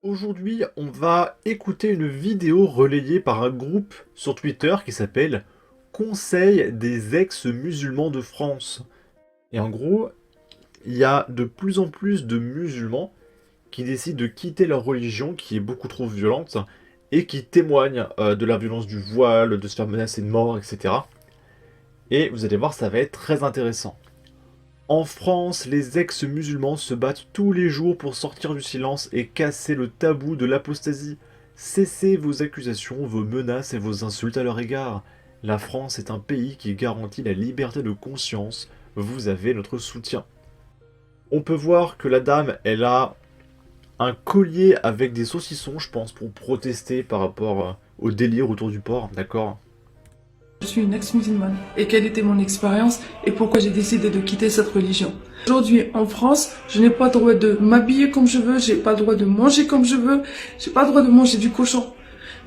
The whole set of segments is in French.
Aujourd'hui, on va écouter une vidéo relayée par un groupe sur Twitter qui s'appelle Conseil des ex-musulmans de France. Et en gros, il y a de plus en plus de musulmans qui décident de quitter leur religion qui est beaucoup trop violente et qui témoignent de la violence du voile, de se faire menacer de mort, etc. Et vous allez voir, ça va être très intéressant. En France, les ex-musulmans se battent tous les jours pour sortir du silence et casser le tabou de l'apostasie. Cessez vos accusations, vos menaces et vos insultes à leur égard. La France est un pays qui garantit la liberté de conscience. Vous avez notre soutien. On peut voir que la dame, elle a un collier avec des saucissons, je pense, pour protester par rapport au délire autour du porc, d'accord? Je suis une ex-musulmane et quelle était mon expérience et pourquoi j'ai décidé de quitter cette religion. Aujourd'hui, en France, je n'ai pas le droit de m'habiller comme je veux, j'ai pas le droit de manger comme je veux, j'ai pas le droit de manger du cochon.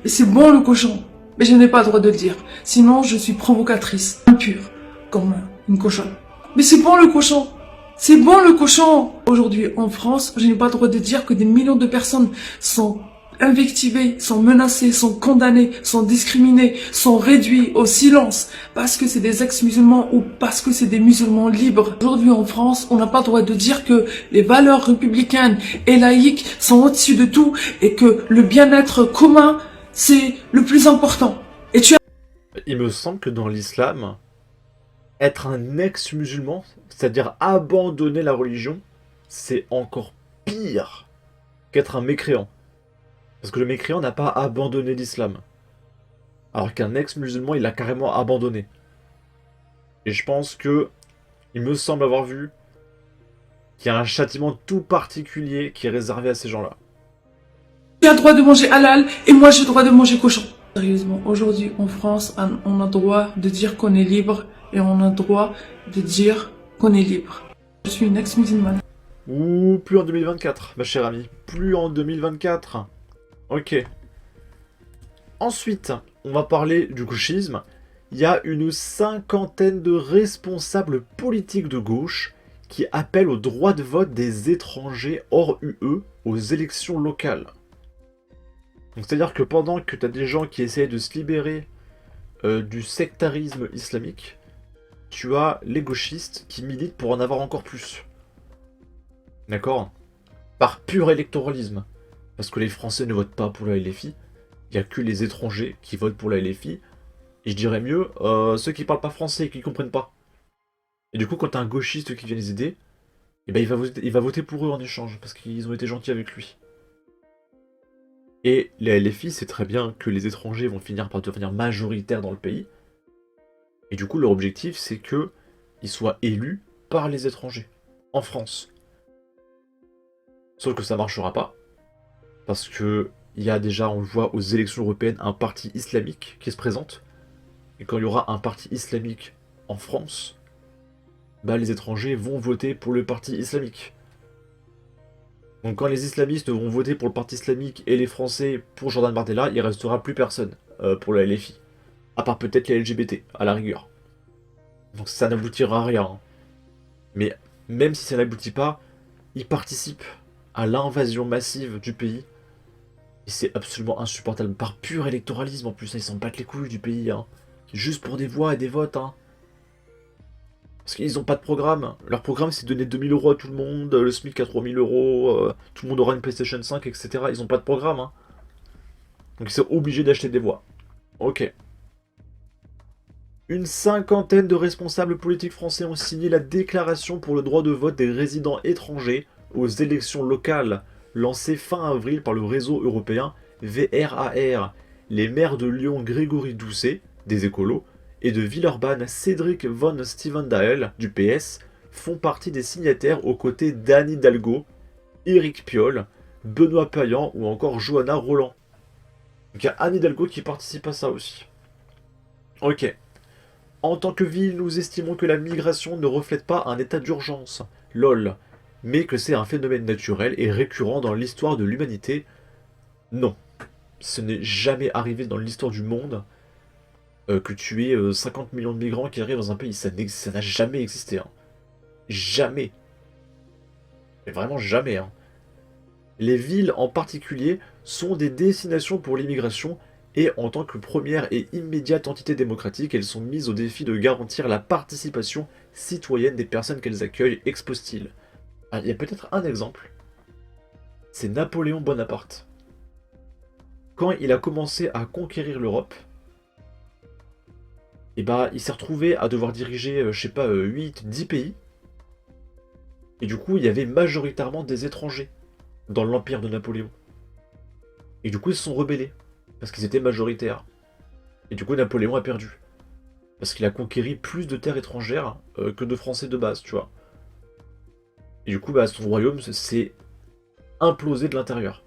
Et c'est bon le cochon, mais je n'ai pas le droit de le dire. Sinon, je suis provocatrice, impure, comme une cochonne. Mais c'est bon le cochon. C'est bon le cochon. Aujourd'hui, en France, je n'ai pas le droit de dire que des millions de personnes sont invectivés, sont menacés, sont condamnés, sont discriminés, sont réduits au silence parce que c'est des ex-musulmans ou parce que c'est des musulmans libres. Aujourd'hui en France, on n'a pas le droit de dire que les valeurs républicaines et laïques sont au-dessus de tout et que le bien-être commun, c'est le plus important. Et tu as... Il me semble que dans l'islam, être un ex-musulman, c'est-à-dire abandonner la religion, c'est encore pire qu'être un mécréant. Parce que le mécréant n'a pas abandonné l'islam. Alors qu'un ex-musulman, il a carrément abandonné. Et je pense que, il me semble avoir vu qu'il y a un châtiment tout particulier qui est réservé à ces gens-là. Tu as le droit de manger halal et moi j'ai le droit de manger cochon. Sérieusement, aujourd'hui en France, on a le droit de dire qu'on est libre et on a le droit de dire qu'on est libre. Je suis une ex-musulmane. Ouh, plus en 2024, ma chère amie. Plus en 2024. Ok. Ensuite, on va parler du gauchisme. Il y a une cinquantaine de responsables politiques de gauche qui appellent au droit de vote des étrangers hors UE aux élections locales. Donc c'est-à-dire que pendant que tu as des gens qui essayent de se libérer du sectarisme islamique, tu as les gauchistes qui militent pour en avoir encore plus. D'accord? Par pur électoralisme. Parce que les Français ne votent pas pour la LFI, il n'y a que les étrangers qui votent pour la LFI, et je dirais mieux, ceux qui parlent pas français et qui comprennent pas. Et du coup, quand t'as un gauchiste qui vient les aider, eh ben il va voter pour eux en échange, parce qu'ils ont été gentils avec lui. Et la LFI sait très bien que les étrangers vont finir par devenir majoritaires dans le pays, et du coup, leur objectif, c'est que ils soient élus par les étrangers, en France. Sauf que ça marchera pas, parce que il y a déjà, on le voit aux élections européennes, un parti islamique qui se présente, et quand il y aura un parti islamique en France, bah les étrangers vont voter pour le parti islamique. Donc quand les islamistes vont voter pour le parti islamique et les Français pour Jordan Bardella, il restera plus personne pour la LFI. À part peut-être les LGBT, à la rigueur. Donc ça n'aboutira à rien. Hein. Mais même si ça n'aboutit pas, ils participent à l'invasion massive du pays. Et c'est absolument insupportable. Par pur électoralisme en plus, ils s'en battent les couilles du pays. Hein. Juste pour des voix et des votes. Hein. Parce qu'ils n'ont pas de programme. Leur programme, c'est de donner 2 000 € à tout le monde, le SMIC à 3 000 €, tout le monde aura une PlayStation 5, etc. Ils n'ont pas de programme. Hein. Donc ils sont obligés d'acheter des voix. Ok. Une cinquantaine de responsables politiques français ont signé la déclaration pour le droit de vote des résidents étrangers aux élections locales, lancée fin avril par le réseau européen VRAR. Les maires de Lyon Grégory Doucet, des écolos, et de Villeurbanne Cédric von Stevendal, du PS, font partie des signataires aux côtés d'Anne Hidalgo, Éric Piolle, Benoît Payan ou encore Johanna Roland. Donc il y a Anne Hidalgo qui participe à ça aussi. Ok. En tant que ville, nous estimons que la migration ne reflète pas un état d'urgence, lol, mais que c'est un phénomène naturel et récurrent dans l'histoire de l'humanité. Non. Ce n'est jamais arrivé dans l'histoire du monde que tu aies 50 millions de migrants qui arrivent dans un pays. Ça n'a jamais existé. Hein. Jamais. Mais vraiment jamais. Hein. Les villes en particulier sont des destinations pour l'immigration et en tant que première et immédiate entité démocratique, elles sont mises au défi de garantir la participation citoyenne des personnes qu'elles accueillent, expose-t-il. Ah, il y a peut-être un exemple, c'est Napoléon Bonaparte. Quand il a commencé à conquérir l'Europe, et bah, il s'est retrouvé à devoir diriger, je sais pas, 8, 10 pays, et du coup, il y avait majoritairement des étrangers dans l'empire de Napoléon. Et du coup, ils se sont rebellés, parce qu'ils étaient majoritaires. Et du coup, Napoléon a perdu. Parce qu'il a conquéri plus de terres étrangères que de Français de base, tu vois. Et du coup, bah, son royaume s'est implosé de l'intérieur.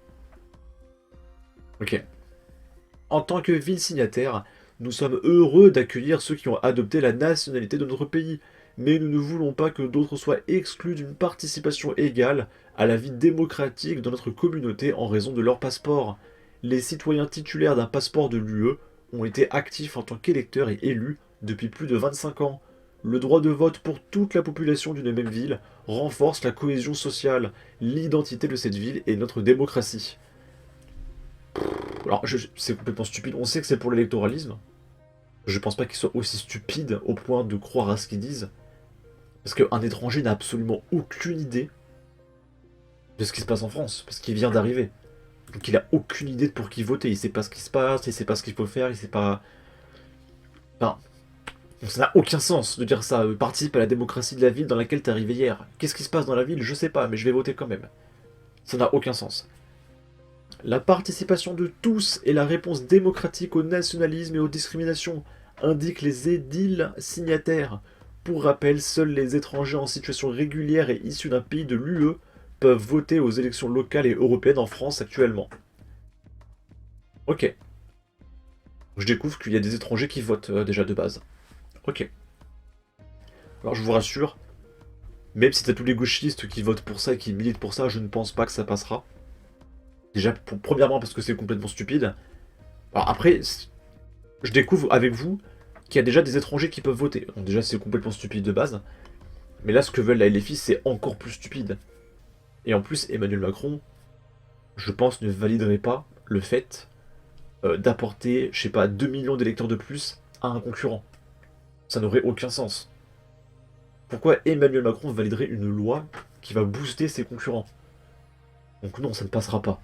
Ok. En tant que ville signataire, nous sommes heureux d'accueillir ceux qui ont adopté la nationalité de notre pays, mais nous ne voulons pas que d'autres soient exclus d'une participation égale à la vie démocratique de notre communauté en raison de leur passeport. Les citoyens titulaires d'un passeport de l'UE ont été actifs en tant qu'électeurs et élus depuis plus de 25 ans. Le droit de vote pour toute la population d'une même ville renforce la cohésion sociale, l'identité de cette ville et notre démocratie. Alors, c'est complètement stupide. On sait que c'est pour l'électoralisme. Je pense pas qu'ils soient aussi stupides au point de croire à ce qu'ils disent. Parce qu'un étranger n'a absolument aucune idée de ce qui se passe en France. Parce qu'il vient d'arriver. Donc il a aucune idée de pour qui voter. Il sait pas ce qui se passe, il sait pas ce qu'il faut faire, il sait pas... Enfin, ça n'a aucun sens de dire ça. Participe à la démocratie de la ville dans laquelle t'es arrivé hier. Qu'est-ce qui se passe dans la ville? Je sais pas, mais je vais voter quand même. Ça n'a aucun sens. La participation de tous est la réponse démocratique au nationalisme et aux discriminations, indiquent les édiles signataires. Pour rappel, seuls les étrangers en situation régulière et issus d'un pays de l'UE peuvent voter aux élections locales et européennes en France actuellement. Ok. Je découvre qu'il y a des étrangers qui votent déjà de base. Ok. Alors je vous rassure, même si t'as tous les gauchistes qui votent pour ça et qui militent pour ça, je ne pense pas que ça passera. Déjà, premièrement parce que c'est complètement stupide. Alors après, je découvre avec vous qu'il y a déjà des étrangers qui peuvent voter. Donc déjà, c'est complètement stupide de base. Mais là, ce que veulent la LFI, c'est encore plus stupide. Et en plus, Emmanuel Macron, je pense, ne validerait pas le fait d'apporter, je sais pas, 2 millions d'électeurs de plus à un concurrent. Ça n'aurait aucun sens. Pourquoi Emmanuel Macron validerait une loi qui va booster ses concurrents? Donc non, ça ne passera pas.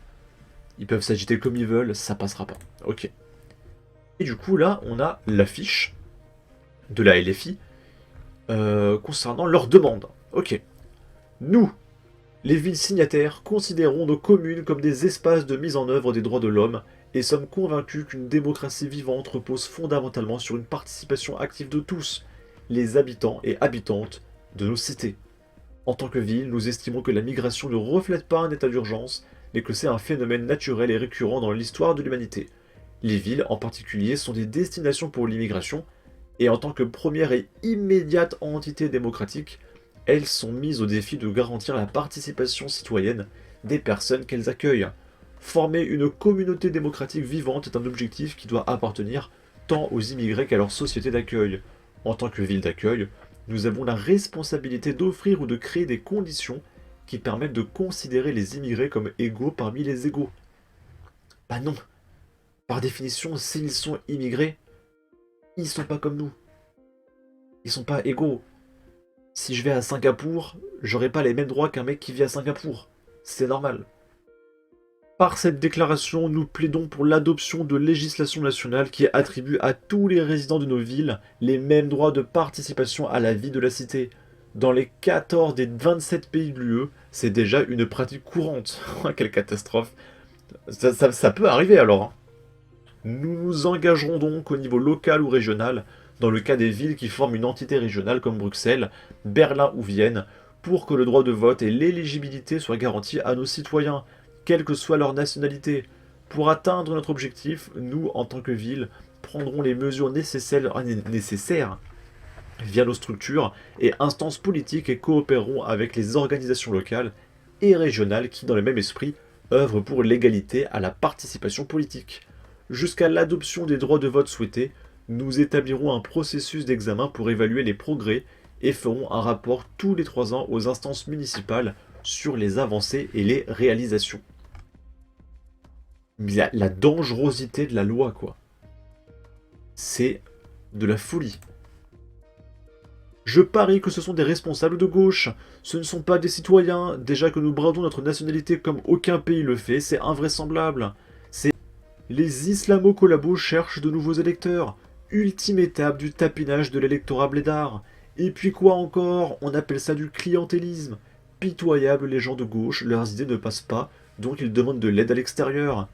Ils peuvent s'agiter comme ils veulent, ça passera pas. Ok. Et du coup, là, on a l'affiche de la LFI concernant leur demande. Ok. Nous, les villes signataires, considérons nos communes comme des espaces de mise en œuvre des droits de l'homme et sommes convaincus qu'une démocratie vivante repose fondamentalement sur une participation active de tous, les habitants et habitantes de nos cités. En tant que ville, nous estimons que la migration ne reflète pas un état d'urgence, mais que c'est un phénomène naturel et récurrent dans l'histoire de l'humanité. Les villes, en particulier, sont des destinations pour l'immigration, et en tant que première et immédiate entité démocratique, elles sont mises au défi de garantir la participation citoyenne des personnes qu'elles accueillent. Former une communauté démocratique vivante est un objectif qui doit appartenir tant aux immigrés qu'à leur société d'accueil. En tant que ville d'accueil, nous avons la responsabilité d'offrir ou de créer des conditions qui permettent de considérer les immigrés comme égaux parmi les égaux. Bah non. Par définition, s'ils sont immigrés, ils sont pas comme nous. Ils sont pas égaux. Si je vais à Singapour, j'aurai pas les mêmes droits qu'un mec qui vit à Singapour. C'est normal. Par cette déclaration, nous plaidons pour l'adoption de législation nationale qui attribue à tous les résidents de nos villes les mêmes droits de participation à la vie de la cité. Dans les 14 des 27 pays de l'UE, c'est déjà une pratique courante. Quelle catastrophe. Ça peut arriver alors. Hein. Nous nous engagerons donc au niveau local ou régional, dans le cas des villes qui forment une entité régionale comme Bruxelles, Berlin ou Vienne, pour que le droit de vote et l'éligibilité soient garantis à nos citoyens, quelle que soit leur nationalité. Pour atteindre notre objectif, nous, en tant que ville, prendrons les mesures nécessaires via nos structures et instances politiques et coopérerons avec les organisations locales et régionales qui, dans le même esprit, œuvrent pour l'égalité à la participation politique. Jusqu'à l'adoption des droits de vote souhaités, nous établirons un processus d'examen pour évaluer les progrès et ferons un rapport tous les 3 ans aux instances municipales sur les avancées et les réalisations. Mais la dangerosité de la loi, quoi. C'est de la folie. Je parie que ce sont des responsables de gauche. Ce ne sont pas des citoyens. Déjà que nous bradons notre nationalité comme aucun pays le fait, c'est invraisemblable. Les islamo-collabos cherchent de nouveaux électeurs. Ultime étape du tapinage de l'électorat blédard. Et puis quoi encore? On appelle ça du clientélisme. Pitoyable, les gens de gauche, leurs idées ne passent pas, donc ils demandent de l'aide à l'extérieur.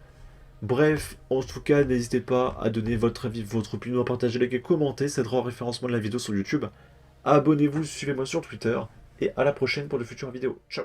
Bref, en tout cas, n'hésitez pas à donner votre avis, votre opinion, à partager, liker, commenter, ça aidera au référencement de la vidéo sur YouTube. Abonnez-vous, suivez-moi sur Twitter, et à la prochaine pour de futures vidéos. Ciao!